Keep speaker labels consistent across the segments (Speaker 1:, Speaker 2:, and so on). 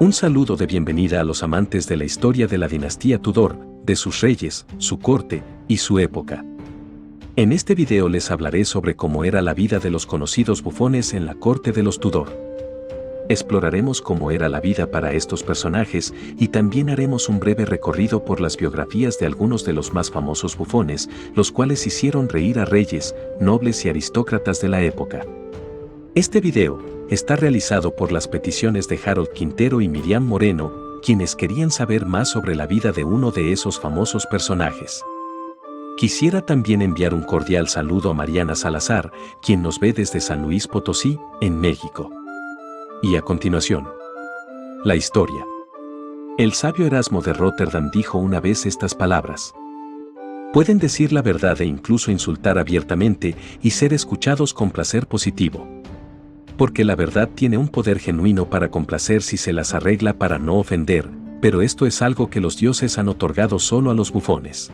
Speaker 1: Un saludo de bienvenida a los amantes de la historia de la dinastía Tudor, de sus reyes, su corte y su época. En este video les hablaré sobre cómo era la vida de los conocidos bufones en la corte de los Tudor. Exploraremos cómo era la vida para estos personajes y también haremos un breve recorrido por las biografías de algunos de los más famosos bufones, los cuales hicieron reír a reyes, nobles y aristócratas de la época. Este video está realizado por las peticiones de Harold Quintero y Miriam Moreno, quienes querían saber más sobre la vida de uno de esos famosos personajes. Quisiera también enviar un cordial saludo a Mariana Salazar, quien nos ve desde San Luis Potosí, en México. Y a continuación, la historia. El sabio Erasmo de Róterdam dijo una vez estas palabras: pueden decir la verdad e incluso insultar abiertamente y ser escuchados con placer positivo. Porque la verdad tiene un poder genuino para complacer si se las arregla para no ofender, pero esto es algo que los dioses han otorgado solo a los bufones.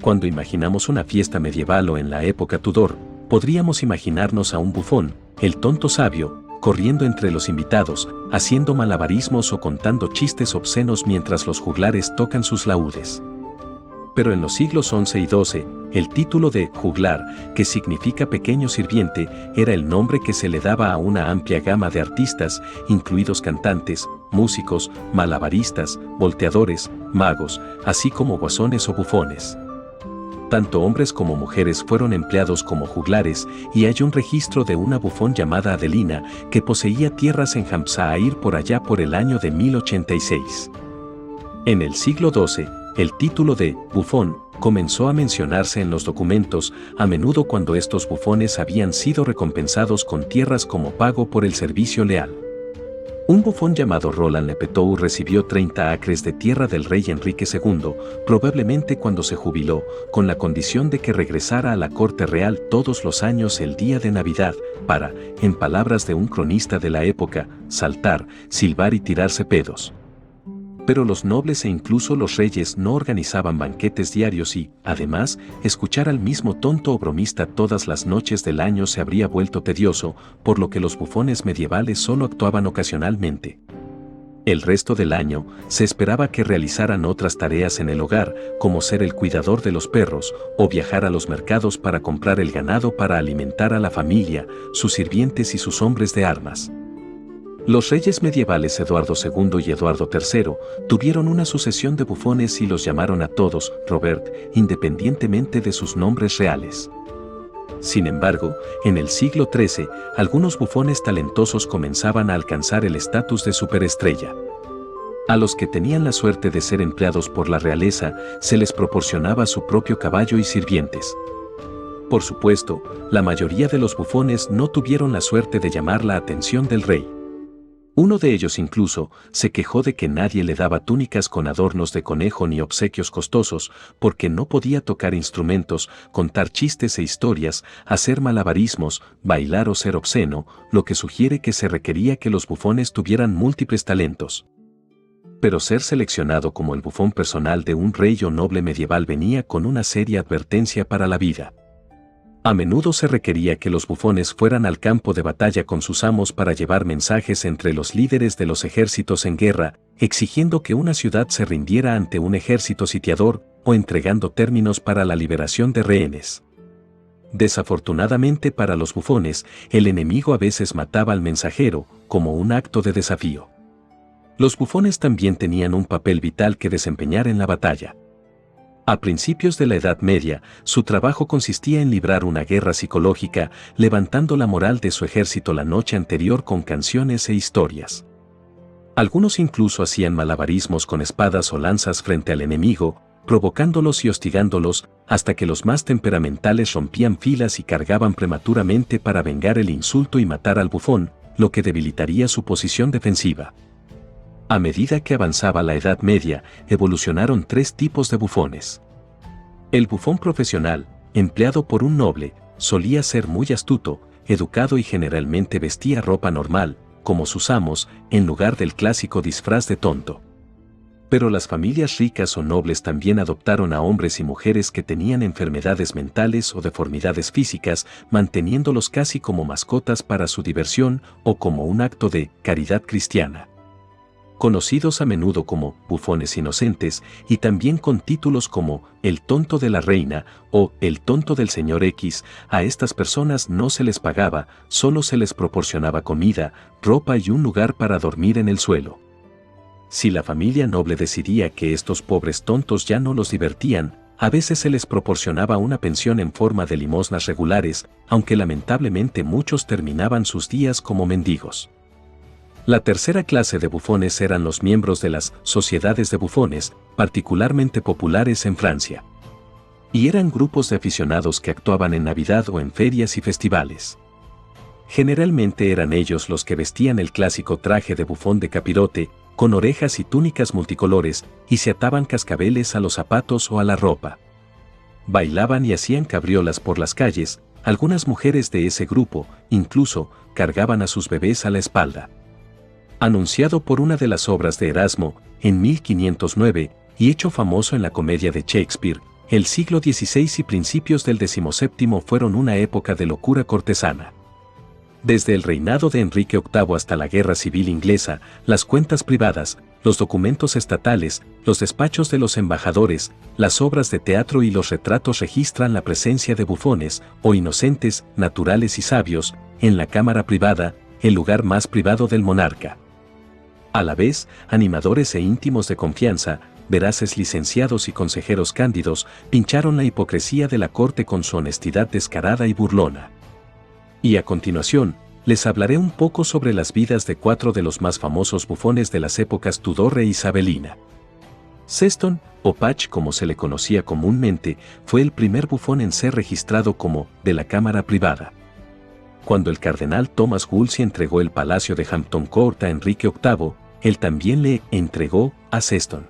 Speaker 1: Cuando imaginamos una fiesta medieval o en la época Tudor, podríamos imaginarnos a un bufón, el tonto sabio, corriendo entre los invitados, haciendo malabarismos o contando chistes obscenos mientras los juglares tocan sus laúdes. Pero en los siglos XI y XII, el título de juglar, que significa pequeño sirviente, era el nombre que se le daba a una amplia gama de artistas, incluidos cantantes, músicos, malabaristas, volteadores, magos, así como guasones o bufones. Tanto hombres como mujeres fueron empleados como juglares, y hay un registro de una bufón llamada Adelina, que poseía tierras en Hampshire por allá por el año de 1086. En el siglo XII, el título de bufón comenzó a mencionarse en los documentos, a menudo cuando estos bufones habían sido recompensados con tierras como pago por el servicio leal. Un bufón llamado Roland Lepetou recibió 30 acres de tierra del rey Enrique II, probablemente cuando se jubiló, con la condición de que regresara a la corte real todos los años el día de Navidad, para, en palabras de un cronista de la época, saltar, silbar y tirarse pedos. Pero los nobles e incluso los reyes no organizaban banquetes diarios y, además, escuchar al mismo tonto o bromista todas las noches del año se habría vuelto tedioso, por lo que los bufones medievales solo actuaban ocasionalmente. El resto del año, se esperaba que realizaran otras tareas en el hogar, como ser el cuidador de los perros, o viajar a los mercados para comprar el ganado para alimentar a la familia, sus sirvientes y sus hombres de armas. Los reyes medievales Eduardo II y Eduardo III tuvieron una sucesión de bufones y los llamaron a todos Robert, independientemente de sus nombres reales. Sin embargo, en el siglo XIII, algunos bufones talentosos comenzaban a alcanzar el estatus de superestrella. A los que tenían la suerte de ser empleados por la realeza, se les proporcionaba su propio caballo y sirvientes. Por supuesto, la mayoría de los bufones no tuvieron la suerte de llamar la atención del rey. Uno de ellos incluso se quejó de que nadie le daba túnicas con adornos de conejo ni obsequios costosos, porque no podía tocar instrumentos, contar chistes e historias, hacer malabarismos, bailar o ser obsceno, lo que sugiere que se requería que los bufones tuvieran múltiples talentos. Pero ser seleccionado como el bufón personal de un rey o noble medieval venía con una seria advertencia para la vida. A menudo se requería que los bufones fueran al campo de batalla con sus amos para llevar mensajes entre los líderes de los ejércitos en guerra, exigiendo que una ciudad se rindiera ante un ejército sitiador, o entregando términos para la liberación de rehenes. Desafortunadamente para los bufones, el enemigo a veces mataba al mensajero, como un acto de desafío. Los bufones también tenían un papel vital que desempeñar en la batalla. A principios de la Edad Media, su trabajo consistía en librar una guerra psicológica, levantando la moral de su ejército la noche anterior con canciones e historias. Algunos incluso hacían malabarismos con espadas o lanzas frente al enemigo, provocándolos y hostigándolos, hasta que los más temperamentales rompían filas y cargaban prematuramente para vengar el insulto y matar al bufón, lo que debilitaría su posición defensiva. A medida que avanzaba la Edad Media, evolucionaron tres tipos de bufones. El bufón profesional, empleado por un noble, solía ser muy astuto, educado y generalmente vestía ropa normal, como sus amos, en lugar del clásico disfraz de tonto. Pero las familias ricas o nobles también adoptaron a hombres y mujeres que tenían enfermedades mentales o deformidades físicas, manteniéndolos casi como mascotas para su diversión o como un acto de caridad cristiana. conocidos a menudo como bufones inocentes y también con títulos como el tonto de la reina o el tonto del señor X. A estas personas no se les pagaba, solo se les proporcionaba comida, ropa y un lugar para dormir en el suelo. Si la familia noble decidía que estos pobres tontos ya no los divertían, a veces se les proporcionaba una pensión en forma de limosnas regulares, aunque lamentablemente muchos terminaban sus días como mendigos. La tercera clase de bufones eran los miembros de las sociedades de bufones, particularmente populares en Francia. Y eran grupos de aficionados que actuaban en Navidad o en ferias y festivales. Generalmente eran ellos los que vestían el clásico traje de bufón de capirote, con orejas y túnicas multicolores, y se ataban cascabeles a los zapatos o a la ropa. Bailaban y hacían cabriolas por las calles. Algunas mujeres de ese grupo, incluso, cargaban a sus bebés a la espalda. Anunciado por una de las obras de Erasmo, en 1509, y hecho famoso en la comedia de Shakespeare, el siglo XVI y principios del XVII fueron una época de locura cortesana. Desde el reinado de Enrique VIII hasta la Guerra Civil Inglesa, las cuentas privadas, los documentos estatales, los despachos de los embajadores, las obras de teatro y los retratos registran la presencia de bufones, o inocentes, naturales y sabios, en la cámara privada, el lugar más privado del monarca. A la vez, animadores e íntimos de confianza, veraces licenciados y consejeros cándidos, pincharon la hipocresía de la corte con su honestidad descarada y burlona. Y a continuación, les hablaré un poco sobre las vidas de 4 de los más famosos bufones de las épocas Tudor e Isabelina. Seston, o Patch como se le conocía comúnmente, fue el primer bufón en ser registrado como de la cámara privada. Cuando el cardenal Thomas Wolsey entregó el palacio de Hampton Court a Enrique VIII, él también le entregó a Seston.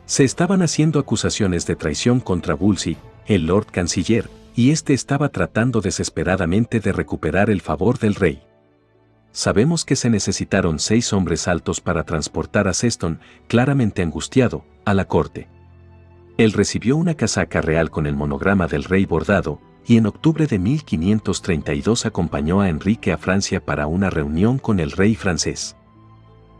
Speaker 1: Se estaban haciendo acusaciones de traición contra Wolsey, el Lord Canciller, y este estaba tratando desesperadamente de recuperar el favor del rey. Sabemos que se necesitaron 6 hombres altos para transportar a Seston, claramente angustiado, a la corte. Él recibió una casaca real con el monograma del rey bordado, y en octubre de 1532 acompañó a Enrique a Francia para una reunión con el rey francés.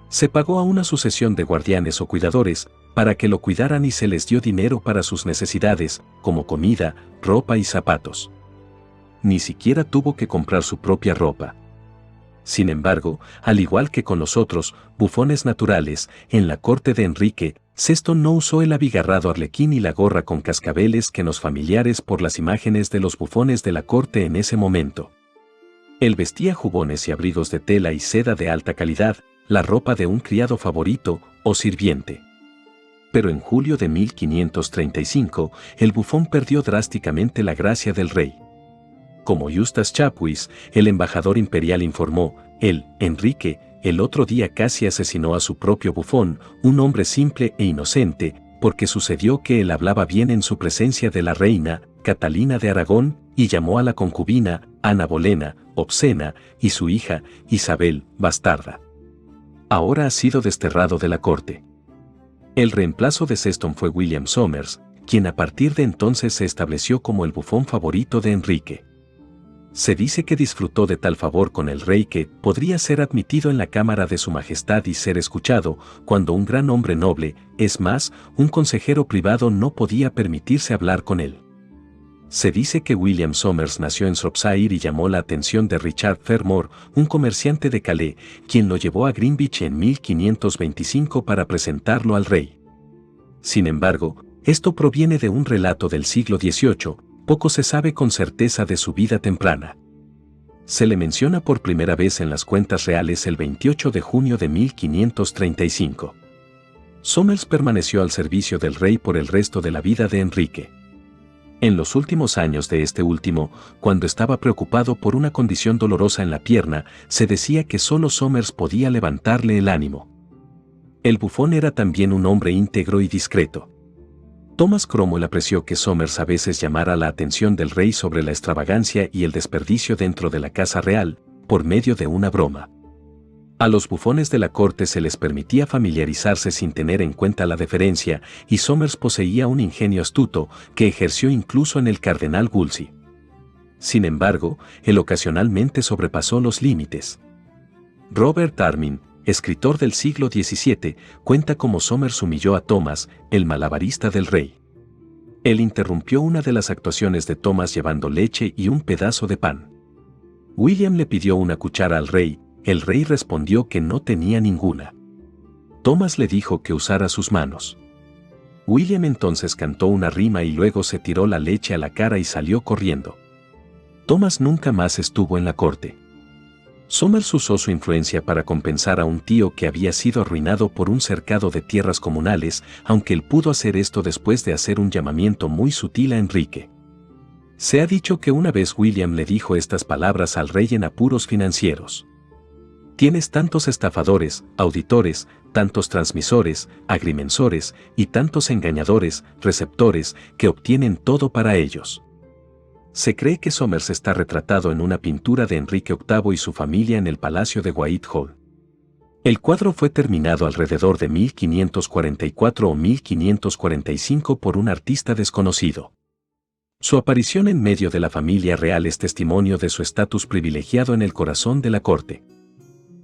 Speaker 1: Se pagó a una sucesión de guardianes o cuidadores, para que lo cuidaran y se les dio dinero para sus necesidades, como comida, ropa y zapatos. Ni siquiera tuvo que comprar su propia ropa. Sin embargo, al igual que con los otros bufones naturales, en la corte de Enrique, Seston no usó el abigarrado arlequín y la gorra con cascabeles que nos familiares por las imágenes de los bufones de la corte en ese momento. Él vestía jubones y abrigos de tela y seda de alta calidad, la ropa de un criado favorito o sirviente. Pero en julio de 1535, el bufón perdió drásticamente la gracia del rey. Como Eustace Chapuis, el embajador imperial informó, Enrique, el otro día casi asesinó a su propio bufón, un hombre simple e inocente, porque sucedió que él hablaba bien en su presencia de la reina, Catalina de Aragón, y llamó a la concubina, Ana Bolena, obscena, y su hija, Isabel, bastarda. Ahora ha sido desterrado de la corte. El reemplazo de Seston fue William Somers, quien a partir de entonces se estableció como el bufón favorito de Enrique. Se dice que disfrutó de tal favor con el rey que podría ser admitido en la cámara de su majestad y ser escuchado, cuando un gran hombre noble, es más, un consejero privado no podía permitirse hablar con él. Se dice que William Somers nació en Shropshire y llamó la atención de Richard Fermor, un comerciante de Calais, quien lo llevó a Greenwich en 1525 para presentarlo al rey. Sin embargo, esto proviene de un relato del siglo XVIII, poco se sabe con certeza de su vida temprana. Se le menciona por primera vez en las cuentas reales el 28 de junio de 1535. Somers permaneció al servicio del rey por el resto de la vida de Enrique. En los últimos años de este último, cuando estaba preocupado por una condición dolorosa en la pierna, se decía que solo Somers podía levantarle el ánimo. El bufón era también un hombre íntegro y discreto. Thomas Cromwell apreció que Somers a veces llamara la atención del rey sobre la extravagancia y el desperdicio dentro de la casa real, por medio de una broma. A los bufones de la corte se les permitía familiarizarse sin tener en cuenta la deferencia, y Somers poseía un ingenio astuto que ejerció incluso en el cardenal Wolsey. Sin embargo, él ocasionalmente sobrepasó los límites. Robert Armin, escritor del siglo XVII, cuenta cómo Somers humilló a Thomas, el malabarista del rey. Él interrumpió una de las actuaciones de Thomas llevando leche y un pedazo de pan. William le pidió una cuchara al rey, el rey respondió que no tenía ninguna. Thomas le dijo que usara sus manos. William entonces cantó una rima y luego se tiró la leche a la cara y salió corriendo. Thomas nunca más estuvo en la corte. Somers usó su influencia para compensar a un tío que había sido arruinado por un cercado de tierras comunales, aunque él pudo hacer esto después de hacer un llamamiento muy sutil a Enrique. Se ha dicho que una vez William le dijo estas palabras al rey en apuros financieros. Tienes tantos estafadores, auditores, tantos transmisores, agrimensores y tantos engañadores, receptores, que obtienen todo para ellos. Se cree que Somers está retratado en una pintura de Enrique VIII y su familia en el Palacio de Whitehall. El cuadro fue terminado alrededor de 1544 o 1545 por un artista desconocido. Su aparición en medio de la familia real es testimonio de su estatus privilegiado en el corazón de la corte.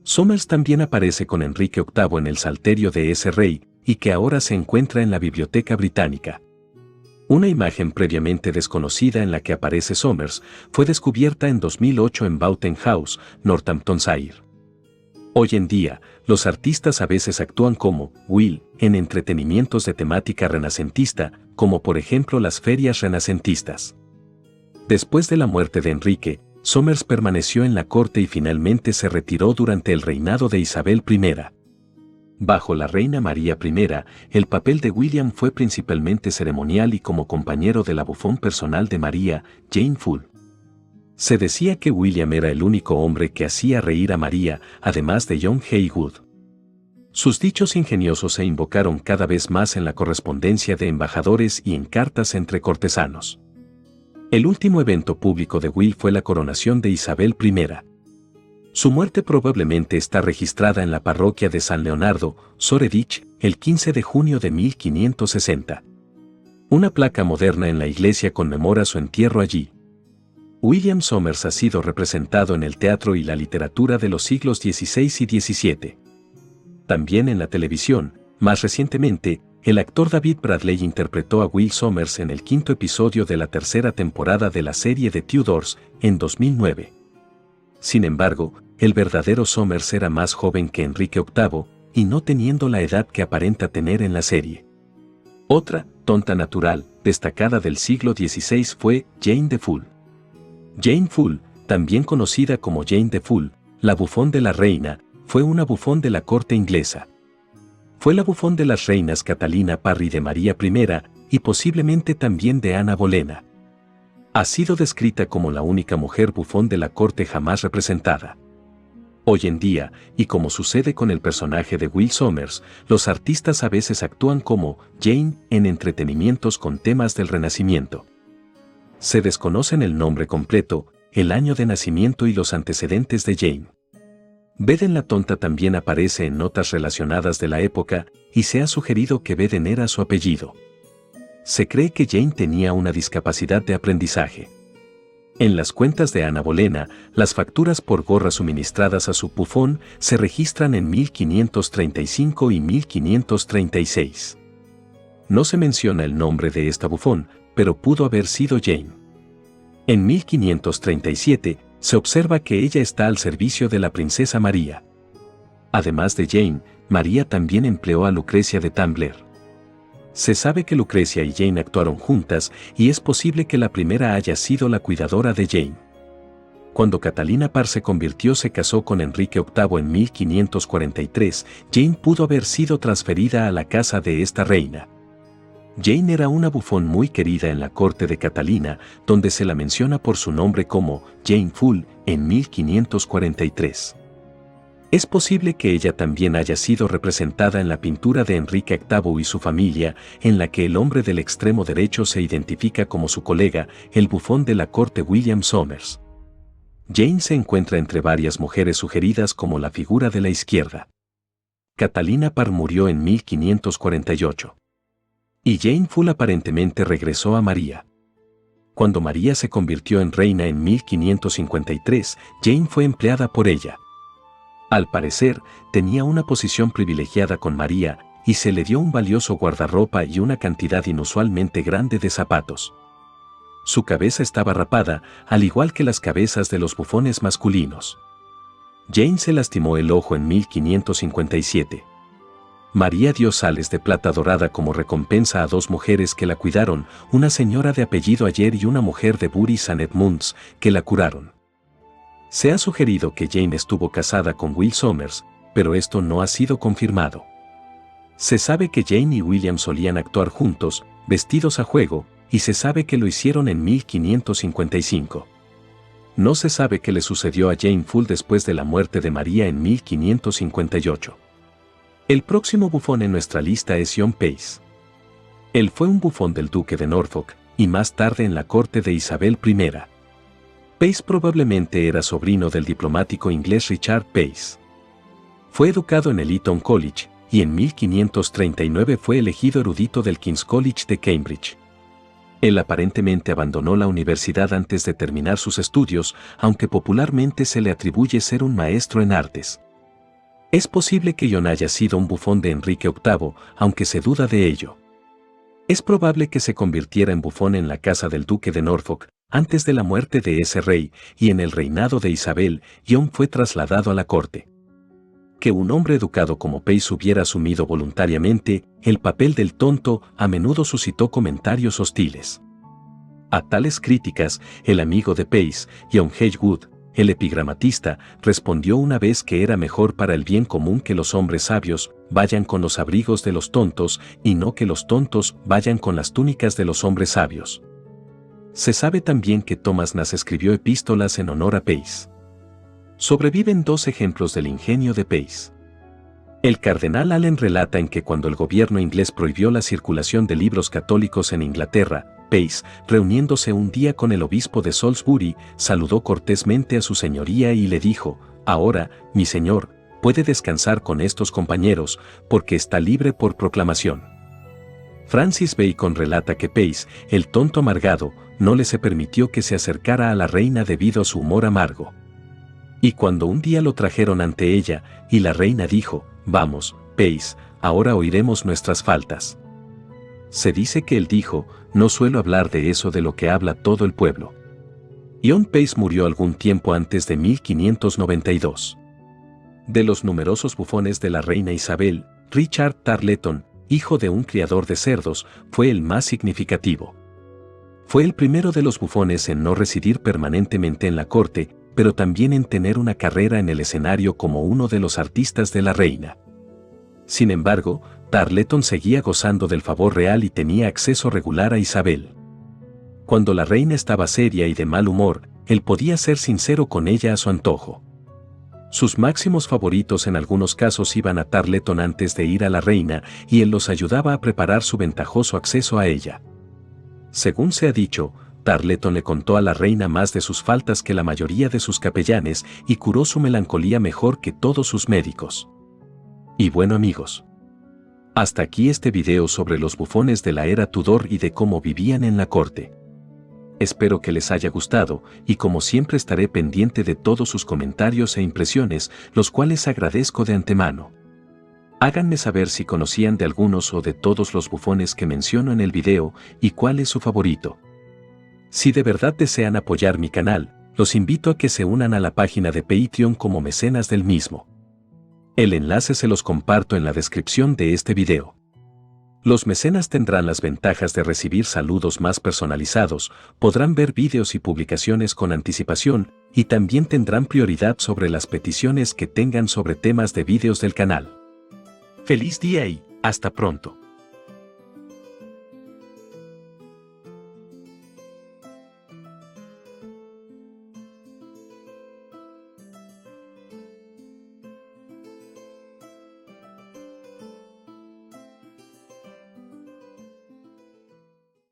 Speaker 1: Somers también aparece con Enrique VIII en el salterio de ese rey, y que ahora se encuentra en la Biblioteca Británica. Una imagen previamente desconocida en la que aparece Somers fue descubierta en 2008 en Boughton House, Northamptonshire. Hoy en día, los artistas a veces actúan como Will en entretenimientos de temática renacentista, como por ejemplo las ferias renacentistas. Después de la muerte de Enrique, Somers permaneció en la corte y finalmente se retiró durante el reinado de Isabel I. Bajo la reina María I, el papel de William fue principalmente ceremonial y como compañero de la bufón personal de María, Jane Full. Se decía que William era el único hombre que hacía reír a María, además de John Haywood. Sus dichos ingeniosos se invocaron cada vez más en la correspondencia de embajadores y en cartas entre cortesanos. El último evento público de Will fue la coronación de Isabel I. Su muerte probablemente está registrada en la parroquia de San Leonardo, Shoreditch, el 15 de junio de 1560. Una placa moderna en la iglesia conmemora su entierro allí. William Somers ha sido representado en el teatro y la literatura de los siglos XVI y XVII. También en la televisión, más recientemente, el actor David Bradley interpretó a Will Somers en el quinto episodio de la tercera temporada de la serie The Tudors, en 2009. Sin embargo, el verdadero Somers era más joven que Enrique VIII, y no teniendo la edad que aparenta tener en la serie. Otra, tonta natural, destacada del siglo XVI fue Jane the Fool. Jane Full, también conocida como Jane the Fool, la bufón de la reina, fue una bufón de la corte inglesa. Fue la bufón de las reinas Catalina Parry de María I y posiblemente también de Ana Bolena. Ha sido descrita como la única mujer bufón de la corte jamás representada. Hoy en día, y como sucede con el personaje de Will Somers, los artistas a veces actúan como Jane en entretenimientos con temas del Renacimiento. Se desconocen el nombre completo, el año de nacimiento y los antecedentes de Jane. Beden la tonta también aparece en notas relacionadas de la época, y se ha sugerido que Beden era su apellido. Se cree que Jane tenía una discapacidad de aprendizaje. En las cuentas de Ana Bolena, las facturas por gorras suministradas a su bufón se registran en 1535 y 1536. No se menciona el nombre de esta bufón, pero pudo haber sido Jane. En 1537, se observa que ella está al servicio de la princesa María. Además de Jane, María también empleó a Lucrecia de Tumblr. Se sabe que Lucrecia y Jane actuaron juntas y es posible que la primera haya sido la cuidadora de Jane. Cuando Catalina Parr se casó con Enrique VIII en 1543, Jane pudo haber sido transferida a la casa de esta reina. Jane era una bufón muy querida en la corte de Catalina, donde se la menciona por su nombre como Jane Full en 1543. Es posible que ella también haya sido representada en la pintura de Enrique VIII y su familia, en la que el hombre del extremo derecho se identifica como su colega, el bufón de la corte William Somers. Jane se encuentra entre varias mujeres sugeridas como la figura de la izquierda. Catalina Parr murió en 1548. Y Jane Full aparentemente regresó a María. Cuando María se convirtió en reina en 1553, Jane fue empleada por ella. Al parecer, tenía una posición privilegiada con María, y se le dio un valioso guardarropa y una cantidad inusualmente grande de zapatos. Su cabeza estaba rapada, al igual que las cabezas de los bufones masculinos. Jane se lastimó el ojo en 1557. María dio sales de plata dorada como recompensa a dos mujeres que la cuidaron, una señora de apellido Ayer y una mujer de Bury St. Edmunds, que la curaron. Se ha sugerido que Jane estuvo casada con Will Somers, pero esto no ha sido confirmado. Se sabe que Jane y William solían actuar juntos, vestidos a juego, y se sabe que lo hicieron en 1555. No se sabe qué le sucedió a Jane Full después de la muerte de María en 1558. El próximo bufón en nuestra lista es John Pace. Él fue un bufón del duque de Norfolk, y más tarde en la corte de Isabel I. Pace probablemente era sobrino del diplomático inglés Richard Pace. Fue educado en el Eton College, y en 1539 fue elegido erudito del King's College de Cambridge. Él aparentemente abandonó la universidad antes de terminar sus estudios, aunque popularmente se le atribuye ser un maestro en artes. Es posible que John haya sido un bufón de Enrique VIII, aunque se duda de ello. Es probable que se convirtiera en bufón en la casa del duque de Norfolk, antes de la muerte de ese rey, y en el reinado de Isabel, John fue trasladado a la corte. Que un hombre educado como Pace hubiera asumido voluntariamente el papel del tonto a menudo suscitó comentarios hostiles. A tales críticas, el amigo de Pace, John Hedgewood, el epigramatista, respondió una vez que era mejor para el bien común que los hombres sabios vayan con los abrigos de los tontos y no que los tontos vayan con las túnicas de los hombres sabios. Se sabe también que Thomas Nass escribió epístolas en honor a Pace. Sobreviven dos ejemplos del ingenio de Pace. El cardenal Allen relata en que cuando el gobierno inglés prohibió la circulación de libros católicos en Inglaterra, Pace, reuniéndose un día con el obispo de Salisbury, saludó cortésmente a su señoría y le dijo: «Ahora, mi señor, puede descansar con estos compañeros, porque está libre por proclamación». Francis Bacon relata que Pace, el tonto amargado, no le se permitió que se acercara a la reina debido a su humor amargo. Y cuando un día lo trajeron ante ella, y la reina dijo: «Vamos, Pace, ahora oiremos nuestras faltas». Se dice que él dijo: «No suelo hablar de eso de lo que habla todo el pueblo». John Pace murió algún tiempo antes de 1592. De los numerosos bufones de la reina Isabel, Richard Tarleton, hijo de un criador de cerdos, fue el más significativo. Fue el primero de los bufones en no residir permanentemente en la corte, pero también en tener una carrera en el escenario como uno de los artistas de la reina. Sin embargo, Tarleton seguía gozando del favor real y tenía acceso regular a Isabel. Cuando la reina estaba seria y de mal humor, él podía ser sincero con ella a su antojo. Sus máximos favoritos en algunos casos iban a Tarleton antes de ir a la reina, y él los ayudaba a preparar su ventajoso acceso a ella. Según se ha dicho, Tarleton le contó a la reina más de sus faltas que la mayoría de sus capellanes y curó su melancolía mejor que todos sus médicos. Y bueno amigos, hasta aquí este video sobre los bufones de la era Tudor y de cómo vivían en la corte. Espero que les haya gustado y como siempre estaré pendiente de todos sus comentarios e impresiones, los cuales agradezco de antemano. Háganme saber si conocían de algunos o de todos los bufones que menciono en el video y cuál es su favorito. Si de verdad desean apoyar mi canal, los invito a que se unan a la página de Patreon como mecenas del mismo. El enlace se los comparto en la descripción de este video. Los mecenas tendrán las ventajas de recibir saludos más personalizados, podrán ver vídeos y publicaciones con anticipación, y también tendrán prioridad sobre las peticiones que tengan sobre temas de vídeos del canal. ¡Feliz día y hasta pronto!